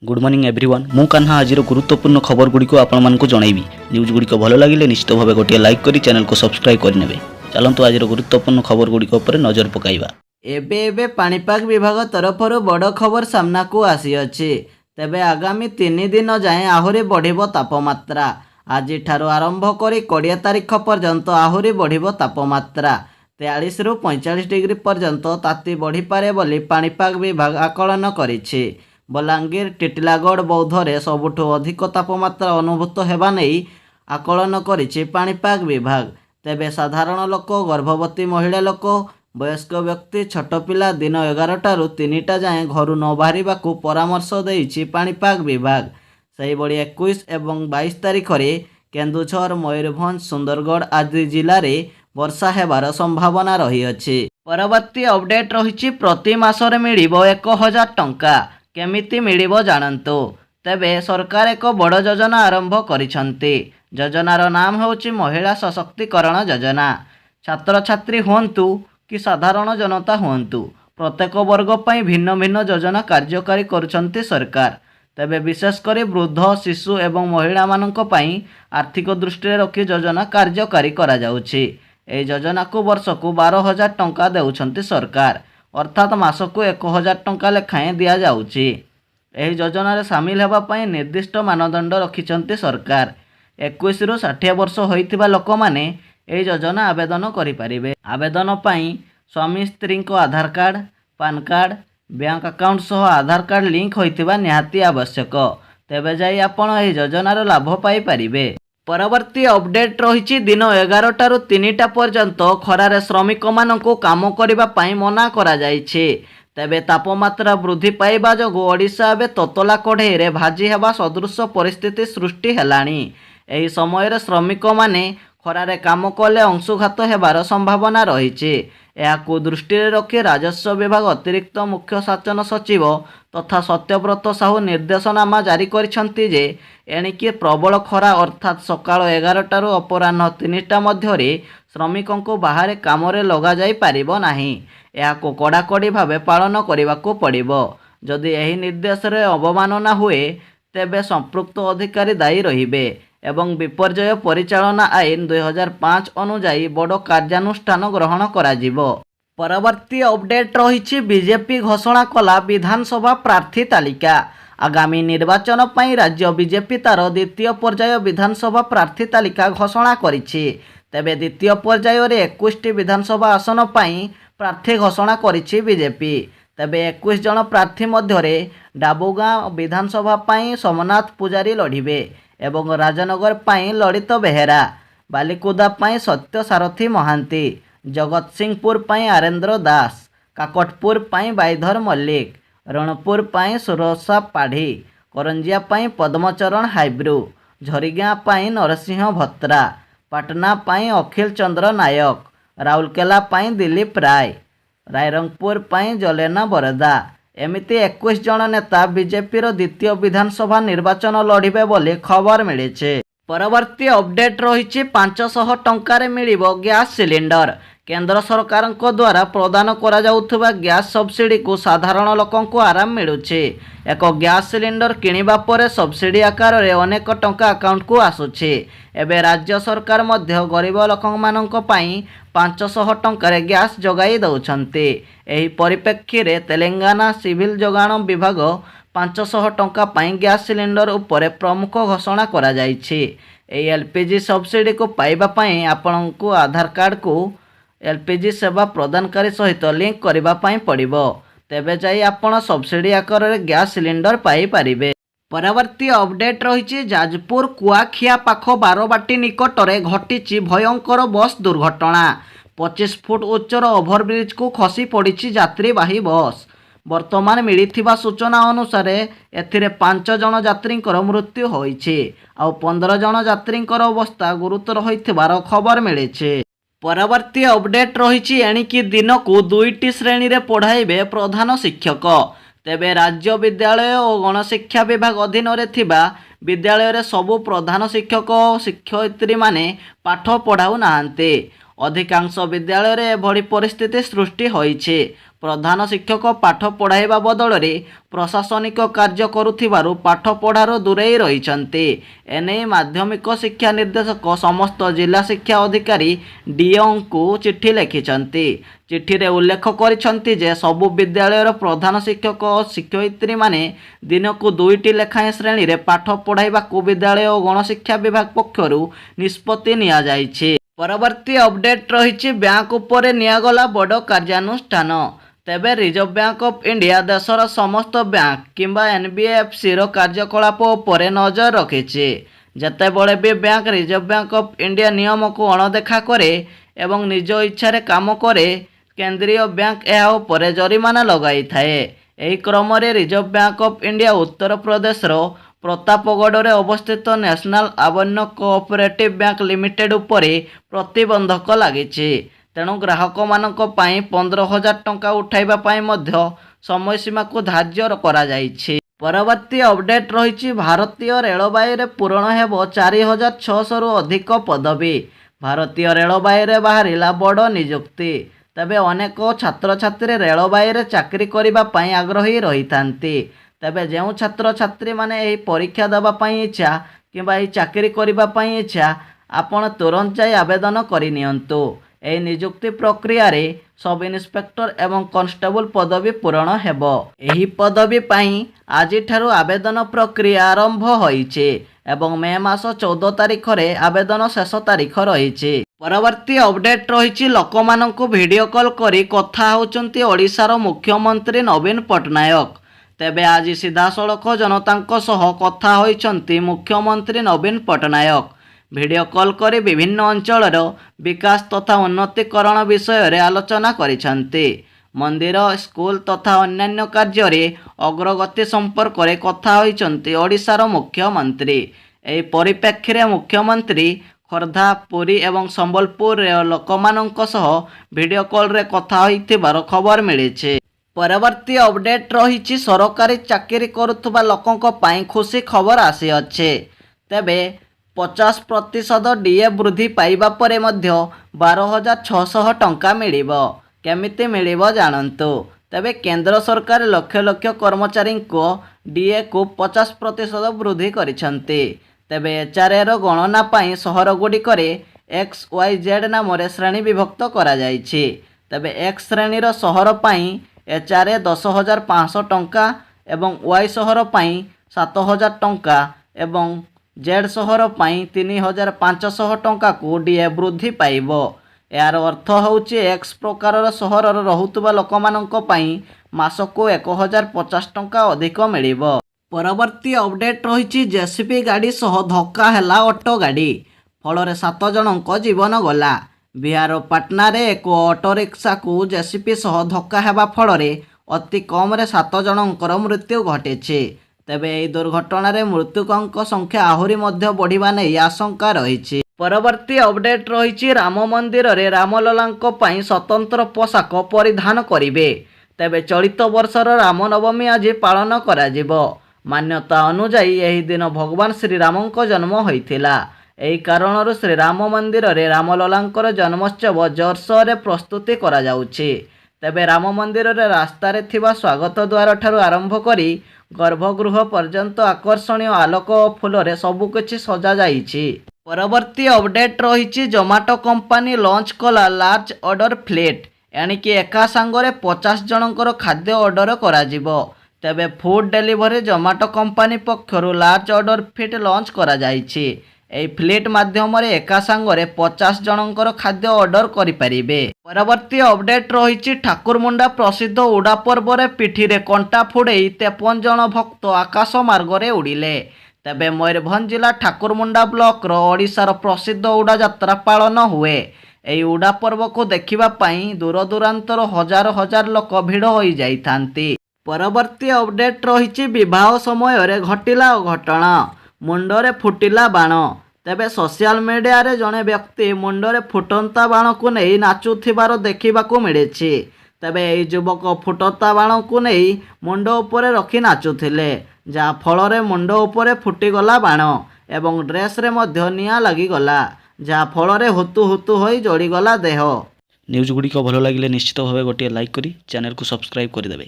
Good morning everyone मु कान्हा आज गुरुत्वपूर्ण खबर गुड़ी आपको जनइबी न्यूज गुड़ी भल लगे निश्चित भाव गोटे लाइक करी चैनल को सब्सक्राइब करने चलतु आज गुरुत्वपूर्ण खबर गुड़ी नजर पकाइबा। एबे पाणीपाग विभाग तरफर बड़ खबर सामना को आसी अछि। तेबे आगामी 3 दिन जाए आहुरी बढ़िबो तापमात्रा। आज आरंभ करी 20 तारीख पर्यंत आहुरी बढ़िबो तापमात्रा। 43 रु 45 डिग्री पर्यंत ताती बढ़ी पारे बोली पाणीपाग विभाग आकलन करिछि। बलांगीर टिटिलागढ़ बौद्धरे सबुठु अधिक तापमात्रा अनुभूत हेबा नहीं आकलन करिछि पाणीपाग विभाग। तेबे साधारण लोक गर्भवती महिला लोक वयस्क व्यक्ति छोट पिला दिन 11 रु 3टा जाए घर न बाहरिबाकू परामर्श देइछि पाणीपाग विभाग। सही बड़ी 21 एवं 22 तारीख रे केन्दुझर मयूरभंज सुंदरगढ़ आदि जिले में वर्षा हेबार संभावना रही अछि। परवर्ती अपडेट रही प्रति मासरे मिलिबो 1000 टंका केमिति मिलिबो जानंतु। तेबे सरकार एक बड़ योजना आरंभ करिसंती। योजनार नाम होउछि महिला सशक्तिकरण योजना। छात्र छात्री हुंतु कि साधारण जनता हुंतु प्रत्येक वर्ग पई भिन्न भिन्न योजना कार्यकारी करुछंती सरकार। तेबे विशेषकर वृद्ध शिशु एवं महिला मानक पई आर्थिक दृष्टि रखी योजना कार्यकारी करा जाउछि। एही योजना को वर्ष को 12,000 टंका देउछंती सरकार अर्थात मासकू 1,000 टंका लेखाएं दिया जाउछि। एही योजना रे शामिल हेबा पई निर्दिष्ट मानदंड रखिछंती सरकार। 21 रु 60 वर्ष होइतिबा लोक माने एही योजना आवेदन करि परिबे। आवेदन पई स्वामी स्त्री को Aadhaar card PAN card bank account सह आधार कार्ड लिंक होइतिबा निहाती आवश्यक। तेबे जाई आपण एही योजनार लाभ पाई परिबे। परवर्ती अपडेट रही दिन 11 रु 3टा पर्यंत खरारे श्रमिक मानक काम करबा पई मना करा जाइछे। तेबे तापमात्रा वृद्धि पाइबा जोगु ओडिशा एबे ततला कढ़ई रे भाजी हेबा सदृश परिस्थिति सृष्टि हेलाणी। एही समय रे श्रमिक माने खरारे काम कले अंशुघात हेबार संभावना रहिछे। एहाकू दृष्टि रखी राजस्व विभाग अतिरिक्त मुख्य शासन सचिव तथा सत्यव्रत साहू निर्देशनामा जारी करिसंती जे एणिकी प्रबल खरा अर्थात सकाळ 11 रु अपराह्न 3टा मध्यरे श्रमिकों को बाहर काम लगा जाई पारिबो नाही। एहाकू कड़ाकड़ी भावे पालन करिबाकू पड़िबो। जदि एही निर्देश रे अवमानना हुए तेबे संपृक्त अधिकारी दायी रहिबे एवं विपर्यय परिचालना आईन 2005 अनुजाई बड़ कार्यानुष्ठान ग्रहण कराजिबो। परवर्ती अपडेट रही बीजेपी घोषणा कला विधानसभा प्रार्थी तालिका। आगामी निर्वाचन पई राज्य बीजेपी तार द्वितीय पर्याय विधानसभा प्रार्थी तालिका घोषणा करिछि। तेबे द्वितीय पर्याय रे 21टी विधानसभा आसन पई प्रार्थी घोषणा करिछि बीजेपी। तेबे 21 जन प्रार्थी मध्यरे डाबुगां विधानसभा पई सोमनाथ पुजारी लढ़िबे एवं राजनगर पई ललित बेहेरा, बालिकुदा पई सत्य सारथी महांती, जगत सिंहपुर पई आरेंद्र दास, काकटपुर पई बाईधर मल्लिक, रणपुर पई सुरसा पाढ़ी, करंजिया पई पद्मचरण हाइब्रू, झरीगां पई नरसिंह भत्रा, पाटना पई अखिल चंद्र नायक, राउरकेला पई दिलीप राय, रायरंगपुर पई जलेना बरदा। एमिति 21 जन नेता बीजेपी द्वितीय विधानसभा निर्वाचन लड़िबे बोली खबर मिली। परवर्ती अपडेट रही 500 टंकार मिलिबो गैस सिलिंडर। केंद्र सरकार द्वारा प्रदान करा जाउथुबा गैस सब्सिडी को साधारण लोकों को आराम मिलुछि। एक गैस सिलिंडर किनिबा परे सब्सिडी आकार रे अनेक टंका अकाउंट को आसुछि। एबे राज्य सरकार मध्य गरीब लोकों मानक पई 500 टंकार गैस जगाई दउछन्ते। एही परिप्रेक्षी रे तेलंगाना सिविल जोगाण विभाग 500 टंका पई गैस सिलिंडर उपरे प्रमुख घोषणा करा जाइछि। एही एलपीजी सब्सिडी को पाइबा पई आपनकु आधार कार्ड को एलपीजी सेवा प्रदानकारी सहित लिंक करिबा पई पड़िबो। तेबे जाई आपण सब्सिडी आकार रे गैस सिलिंडर पाई पारिबे। परवर्ती अपडेट रही जाजपुर कुआखिया पाख बारबाटी निकट में घटी भयंकर बस दुर्घटना। 25 फुट उच्चर ओभरब्रिज को खसी पड़ी यात्रीवाही बस। वर्तमान मिलिथिबा सूचना अनुसार एथिरे 5 जन यात्री मृत्यु होइछि आ 15 जन यात्री अवस्था गुरुतर होइथिबार खबर मिली। परवर्ती अपडेट रही एणिकी दिन को 2टी श्रेणी रे पढ़ाइबे प्रधान शिक्षक। तेबे राज्य विद्यालय और गणशिक्षा विभाग अधीन रे थिबा विद्यालय रे सबु प्रधान शिक्षक और शिक्षयित्री माने पाठ पढ़ाऊ नाहांते। अधिकांश विद्यालय रे एभଳି परिस्थिति सृष्टि होइछे। ପ୍ରଧାନ ଶିକ୍ଷକ ପାଠ ପଢ଼ାଇବା ବଦଳରେ ପ୍ରଶାସନିକ କାର୍ଯ୍ୟ କରୁଥିବାରୁ ପାଠ ପଢ଼ାରୁ ଦୂରେଇ ରହିଛନ୍ତି। ଏନେଇ ମାଧ୍ୟମିକ ଶିକ୍ଷା ନିର୍ଦ୍ଦେଶକ ସମସ୍ତ ଜିଲ୍ଲା ଶିକ୍ଷା ଅଧିକାରୀ ଡିଓଙ୍କୁ ଚିଠି ଲେଖିଛନ୍ତି। ଚିଠିରେ ଉଲ୍ଲେଖ କରିଛନ୍ତି ଯେ ସବୁ ବିଦ୍ୟାଳୟର ପ୍ରଧାନ ଶିକ୍ଷକ ଓ ଶିକ୍ଷୟିତ୍ରୀମାନେ ଦିନକୁ 2ଟି ଲେଖାଏଁ ଶ୍ରେଣୀରେ ପାଠ ପଢ଼ାଇବାକୁ ବିଦ୍ୟାଳୟ ଓ ଗଣଶିକ୍ଷା ବିଭାଗ ପକ୍ଷରୁ ନିଷ୍ପତ୍ତି ନିଆଯାଇଛି। ପରବର୍ତ୍ତୀ ଅପଡେଟ୍ ରହିଛି ବ୍ୟାଙ୍କ ଉପରେ ନିଆଗଲା ବଡ଼ କାର୍ଯ୍ୟାନୁଷ୍ଠାନ। ତେବେ ରିଜର୍ଭ ବ୍ୟାଙ୍କ ଅଫ୍ ଇଣ୍ଡିଆ ଦେଶର ସମସ୍ତ ବ୍ୟାଙ୍କ କିମ୍ବା NBFCର କାର୍ଯ୍ୟକଳାପ ଉପରେ ନଜର ରଖିଛି। ଯେତେବେଳେ ବି bank Reserve Bank of India ନିୟମକୁ ଅଣଦେଖା କରେ ଏବଂ ନିଜ ଇଚ୍ଛାରେ କାମ କରେ, କେନ୍ଦ୍ରୀୟ ବ୍ୟାଙ୍କ ଏହା ଉପରେ ଜରିମାନା ଲଗାଇଥାଏ। ଏହି କ୍ରମରେ ରିଜର୍ଭ ବ୍ୟାଙ୍କ ଅଫ୍ ଇଣ୍ଡିଆ ଉତ୍ତରପ୍ରଦେଶର ପ୍ରତାପଗଡ଼ରେ ଅବସ୍ଥିତ ନ୍ୟାସନାଲ ଆବନ୍ୟ କୋଅପରେଟିଭ ବ୍ୟାଙ୍କ ଲିମିଟେଡ୍ ଉପରେ ପ୍ରତିବନ୍ଧକ ଲାଗିଛି। ତେଣୁ ଗ୍ରାହକମାନଙ୍କ ପାଇଁ 15,000 ଟଙ୍କା ଉଠାଇବା ପାଇଁ ମଧ୍ୟ ସମୟସୀମାକୁ ଧାର୍ଯ୍ୟ କରାଯାଇଛି। ପରବର୍ତ୍ତୀ ଅପଡେଟ୍ ରହିଛି ଭାରତୀୟ ରେଳବାଇରେ ପୂରଣ ହେବ 4,600ରୁ ଅଧିକ ପଦବୀ। ଭାରତୀୟ ରେଳବାଇରେ ବାହାରିଲା ବଡ଼ ନିଯୁକ୍ତି। ତେବେ ଅନେକ ଛାତ୍ରଛାତ୍ରୀ ରେଳବାଇରେ ଚାକିରି କରିବା ପାଇଁ ଆଗ୍ରହୀ ରହିଥାନ୍ତି। ତେବେ ଯେଉଁ ଛାତ୍ରଛାତ୍ରୀମାନେ ଏହି ପରୀକ୍ଷା ଦେବା ପାଇଁ ଇଚ୍ଛା କିମ୍ବା ଏହି ଚାକିରି କରିବା ପାଇଁ ଇଚ୍ଛା, ଆପଣ ତୁରନ୍ତ ଯାଇ ଆବେଦନ କରିନିଅନ୍ତୁ। ଏହି ନିଯୁକ୍ତି ପ୍ରକ୍ରିୟାରେ ସବ୍ ଇନ୍ସପେକ୍ଟର ଏବଂ କନଷ୍ଟେବଲ ପଦବୀ ପୂରଣ ହେବ। ଏହି ପଦବୀ ପାଇଁ ଆଜିଠାରୁ ଆବେଦନ ପ୍ରକ୍ରିୟା ଆରମ୍ଭ ହୋଇଛି ଏବଂ ମେ ମାସ 14 ତାରିଖରେ ଆବେଦନ ଶେଷ ତାରିଖ ରହିଛି। ପରବର୍ତ୍ତୀ ଅପଡେଟ୍ ରହିଛି ଲୋକମାନଙ୍କୁ ଭିଡ଼ିଓ କଲ୍ କରି କଥା ହେଉଛନ୍ତି ଓଡ଼ିଶାର ମୁଖ୍ୟମନ୍ତ୍ରୀ ନବୀନ ପଟ୍ଟନାୟକ। ତେବେ ଆଜି ସିଧାସଳଖ ଜନତାଙ୍କ ସହ କଥା ହୋଇଛନ୍ତି ମୁଖ୍ୟମନ୍ତ୍ରୀ ନବୀନ ପଟ୍ଟନାୟକ। ଭିଡ଼ିଓ କଲ୍ କରି ବିଭିନ୍ନ ଅଞ୍ଚଳର ବିକାଶ ତଥା ଉନ୍ନତିକରଣ ବିଷୟରେ ଆଲୋଚନା କରିଛନ୍ତି। ମନ୍ଦିର, ସ୍କୁଲ ତଥା ଅନ୍ୟାନ୍ୟ କାର୍ଯ୍ୟରେ ଅଗ୍ରଗତି ସମ୍ପର୍କରେ କଥା ହୋଇଛନ୍ତି ଓଡ଼ିଶାର ମୁଖ୍ୟମନ୍ତ୍ରୀ। ଏହି ପରିପ୍ରେକ୍ଷୀରେ ମୁଖ୍ୟମନ୍ତ୍ରୀ ଖୋର୍ଦ୍ଧା, ପୁରୀ ଏବଂ ସମ୍ବଲପୁରରେ ଲୋକମାନଙ୍କ ସହ ଭିଡ଼ିଓ କଲ୍ରେ କଥା ହୋଇଥିବାର ଖବର ମିଳିଛି। ପରବର୍ତ୍ତୀ ଅପଡେଟ୍ ରହିଛି ସରକାରୀ ଚାକିରି କରୁଥିବା ଲୋକଙ୍କ ପାଇଁ ଖୁସି ଖବର ଆସିଅଛି। ତେବେ 50% DA ବୃଦ୍ଧି ପାଇବା ପରେ ମଧ୍ୟ 12,600 ଟଙ୍କା ମିଳିବ। କେମିତି ମିଳିବ ଜାଣନ୍ତୁ। ତେବେ କେନ୍ଦ୍ର ସରକାର ଲକ୍ଷ ଲକ୍ଷ କର୍ମଚାରୀଙ୍କ DAକୁ 50% ବୃଦ୍ଧି କରିଛନ୍ତି। ତେବେ HRAର ଗଣନା ପାଇଁ ସହରଗୁଡ଼ିକରେ XYZ ନାମରେ ଶ୍ରେଣୀ ବିଭକ୍ତ କରାଯାଇଛି। ତେବେ X ଶ୍ରେଣୀର ସହର ପାଇଁ HRA 10,500 ଟଙ୍କା ଏବଂ Y ସହର ପାଇଁ 7,000 ଟଙ୍କା ଏବଂ Z ସହର ପାଇଁ 3,500 ଟଙ୍କାକୁ DA ବୃଦ୍ଧି ପାଇବ। ଏହାର ଅର୍ଥ ହେଉଛି X ପ୍ରକାରର ସହରରେ ରହୁଥିବା ଲୋକମାନଙ୍କ ପାଇଁ ମାସକୁ 1,050 ଟଙ୍କା ଅଧିକ ମିଳିବ। ପରବର୍ତ୍ତୀ ଅପଡେଟ୍ ରହିଛି JCB ଗାଡ଼ି ସହ ଧକ୍କା ହେଲା ଅଟୋ ଗାଡ଼ି। ଫଳରେ 7 ଜଣଙ୍କ ଜୀବନ ଗଲା। ବିହାର ପାଟନାରେ ଏକ ଅଟୋରିକ୍ସାକୁ JCB ସହ ଧକ୍କା ହେବା ଫଳରେ ଅତି କମ୍ରେ 7 ଜଣଙ୍କର ମୃତ୍ୟୁ ଘଟିଛି। ତେବେ ଏହି ଦୁର୍ଘଟଣାରେ ମୃତକଙ୍କ ସଂଖ୍ୟା ଆହୁରି ମଧ୍ୟ ବଢ଼ିବା ନେଇ ଆଶଙ୍କା ରହିଛି। ପରବର୍ତ୍ତୀ ଅପଡେଟ୍ ରହିଛି ରାମ ମନ୍ଦିରରେ ରାମଲଲାଙ୍କ ପାଇଁ ସ୍ୱତନ୍ତ୍ର ପୋଷାକ ପରିଧାନ କରିବେ। ତେବେ ଚଳିତ ବର୍ଷର ରାମନବମୀ ଆଜି ପାଳନ କରାଯିବ। ମାନ୍ୟତା ଅନୁଯାୟୀ ଏହି ଦିନ ଭଗବାନ ଶ୍ରୀରାମଙ୍କ ଜନ୍ମ ହୋଇଥିଲା। ଏହି କାରଣରୁ ଶ୍ରୀରାମ ମନ୍ଦିରରେ ରାମଲଲାଙ୍କର ଜନ୍ମୋତ୍ସବ ଜୋରସୋରରେ ପ୍ରସ୍ତୁତି କରାଯାଉଛି। ତେବେ ରାମ ମନ୍ଦିରରେ ରାସ୍ତାରେ ଥିବା ସ୍ୱାଗତ ଦ୍ୱାର ଠାରୁ ଆରମ୍ଭ କରି ଗର୍ଭଗୃହ ପର୍ଯ୍ୟନ୍ତ ଆକର୍ଷଣୀୟ ଆଲୋକ ଓ ଫୁଲରେ ସବୁକିଛି ସଜାଯାଇଛି। ପରବର୍ତ୍ତୀ ଅପଡେଟ୍ ରହିଛି ଜୋମାଟୋ କମ୍ପାନୀ ଲଞ୍ଚ କଲା ଲାର୍ଜ ଅର୍ଡର ଫ୍ଲିଟ୍। ଏଣିକି ଏକା ସାଙ୍ଗରେ 50 ଜଣଙ୍କର ଖାଦ୍ୟ ଅର୍ଡର କରାଯିବ। ତେବେ ଫୁଡ୍ ଡେଲିଭରି ଜୋମାଟୋ କମ୍ପାନୀ ପକ୍ଷରୁ ଲାର୍ଜ ଅର୍ଡର ଫ୍ଲିଟ୍ ଲଞ୍ଚ କରାଯାଇଛି। ଏହି ଫ୍ଲିଟ୍ ମାଧ୍ୟମରେ ଏକା ସାଙ୍ଗରେ 50 ଜଣଙ୍କର ଖାଦ୍ୟ ଅର୍ଡର କରିପାରିବେ। ପରବର୍ତ୍ତୀ ଅପଡେଟ୍ ରହିଛି ଠାକୁରମୁଣ୍ଡା ପ୍ରସିଦ୍ଧ ଉଡ଼ା ପର୍ବରେ ପିଠିରେ କଣ୍ଟା ଫୋଡ଼େଇ 53 ଜଣ ଭକ୍ତ ଆକାଶ ମାର୍ଗରେ ଉଡ଼ିଲେ। ତେବେ ମୟୂରଭଞ୍ଜ ଜିଲ୍ଲା ଠାକୁରମୁଣ୍ଡା ବ୍ଲକର ଓଡ଼ିଶାର ପ୍ରସିଦ୍ଧ ଉଡ଼ା ଯାତ୍ରା ପାଳନ ହୁଏ। ଏହି ଉଡ଼ା ପର୍ବକୁ ଦେଖିବା ପାଇଁ ଦୂରଦୂରାନ୍ତର ହଜାର ହଜାର ଲୋକ ଭିଡ଼ ହୋଇଯାଇଥାନ୍ତି। ପରବର୍ତ୍ତୀ ଅପଡେଟ୍ ରହିଛି ବିବାହ ସମୟରେ ଘଟିଲା ଅଘଟଣ, ମୁଣ୍ଡରେ ଫୁଟିଲା ବାଣ। ତେବେ ସୋସିଆଲ ମିଡ଼ିଆରେ ଜଣେ ବ୍ୟକ୍ତି ମୁଣ୍ଡରେ ଫୁଟନ୍ତା ବାଣକୁ ନେଇ ନାଚୁଥିବାର ଦେଖିବାକୁ ମିଳିଛି। ତେବେ ଏହି ଯୁବକ ଫୁଟନ୍ତା ବାଣକୁ ନେଇ ମୁଣ୍ଡ ଉପରେ ରଖି ନାଚୁଥିଲେ, ଯାହାଫଳରେ ମୁଣ୍ଡ ଉପରେ ଫୁଟିଗଲା ବାଣ ଏବଂ ଡ୍ରେସ୍ରେ ମଧ୍ୟ ନିଆଁ ଲାଗିଗଲା, ଯାହାଫଳରେ ହୁତୁ ହୁତୁ ହୋଇ ଜଳିଗଲା ଦେହ। ନ୍ୟୁଜ୍ ଗୁଡ଼ିକ ଭଲ ଲାଗିଲେ ନିଶ୍ଚିତ ଭାବେ ଗୋଟିଏ ଲାଇକ୍ କରି ଚ୍ୟାନେଲକୁ ସବସ୍କ୍ରାଇବ୍ କରିଦେବେ।